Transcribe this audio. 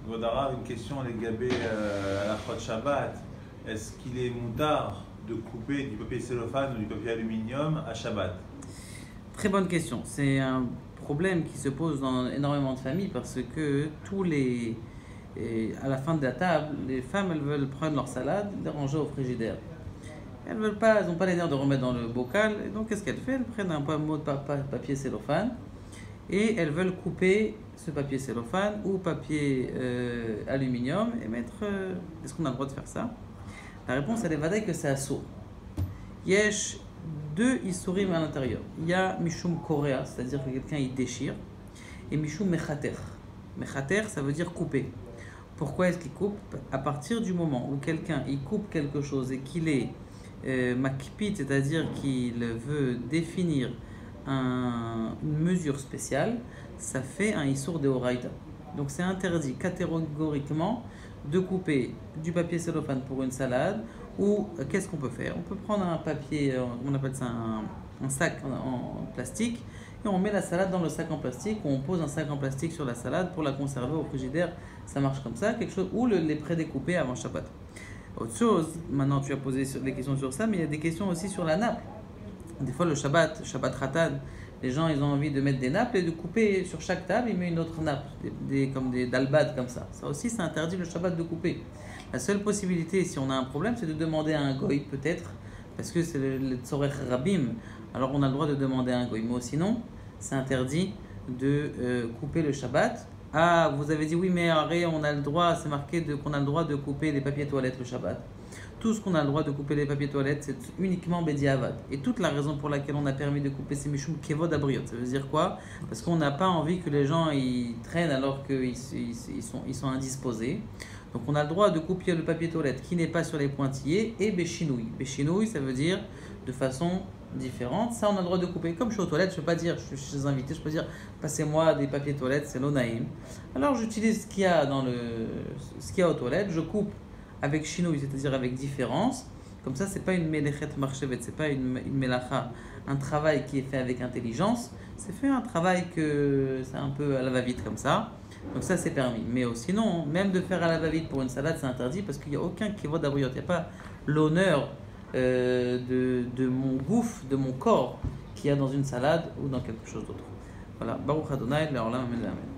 Vodara, une question Gabé à la Chod Shabbat. Est-ce qu'il est moutard de couper du papier cellophane ou du papier aluminium à Shabbat? Très bonne question. C'est un problème qui se pose dans énormément de familles parce que à la fin de la table, les femmes elles veulent prendre leur salade, les ranger au frigidaire. Elles veulent pas, elles n'ont pas les nerfs de remettre dans le bocal. Et donc qu'est-ce qu'elles font? Elles prennent un mot de papier cellophane et elles veulent couper ce papier cellophane ou papier aluminium et mettre. Est-ce qu'on a le droit de faire ça? La réponse elle est vadaï que c'est assourd. Yesh deux isurim à l'intérieur. Il y a mishum korea, c'est-à-dire que quelqu'un il déchire, et mishum mechater. Mechater, ça veut dire couper. Pourquoi est-ce qu'il coupe? À partir du moment où quelqu'un il coupe quelque chose et qu'il est makpit, c'est-à-dire qu'il veut définir une mesure spéciale, ça fait un isur de oraita. Donc c'est interdit catégoriquement de couper du papier cellophane pour une salade. Ou qu'est-ce qu'on peut faire? On peut prendre un papier, on appelle ça un sac en plastique, et on met la salade dans le sac en plastique, ou on pose un sac en plastique sur la salade pour la conserver au frigidaire. Ça marche comme ça, quelque chose, ou les prédécouper avant Shabbat. Autre chose, maintenant tu as posé des questions sur ça, mais il y a des questions aussi sur la nappe. Des fois le Shabbat Ratan, les gens ils ont envie de mettre des nappes et de couper sur chaque table, ils mettent une autre nappe, comme des dalbades comme ça. Ça aussi c'est interdit le Shabbat de couper. La seule possibilité, si on a un problème, c'est de demander à un goy, peut-être, parce que c'est le tzorech rabim, alors on a le droit de demander à un goy. Mais sinon, c'est interdit de couper le Shabbat. Ah, vous avez dit oui, mais arrête, on a le droit, c'est marqué qu'on a le droit de couper les papiers toilettes le Shabbat. Tout ce qu'on a le droit de couper les papiers toilettes, c'est uniquement Bediavad. Et toute la raison pour laquelle on a permis de couper ces mishum kevod abriot, ça veut dire quoi? Parce qu'on n'a pas envie que les gens ils traînent alors qu'ils sont indisposés. Donc on a le droit de couper le papier toilette qui n'est pas sur les pointillés et béchinouille. Béchinouille, ça veut dire de façon différente. Ça, on a le droit de couper. Comme je suis aux toilettes, je ne peux pas dire, je suis chez les invités, je peux dire, passez-moi des papiers toilettes, c'est l'onaïm. Alors j'utilise ce qu'il y a aux toilettes, je coupe avec chinouille, c'est-à-dire avec différence. Comme ça, c'est pas une melechet marchevet, c'est pas une melacha, un travail qui est fait avec intelligence. C'est fait un travail que c'est un peu à la va-vite comme ça. Donc ça c'est permis. Mais sinon, même de faire à la va-vite pour une salade, c'est interdit parce qu'il n'y a aucun qui va d'abriot. Il n'y a pas l'honneur de mon gouffre, de mon corps qu'il y a dans une salade ou dans quelque chose d'autre. Voilà. Baruch Adonai, l'Olam, Amen.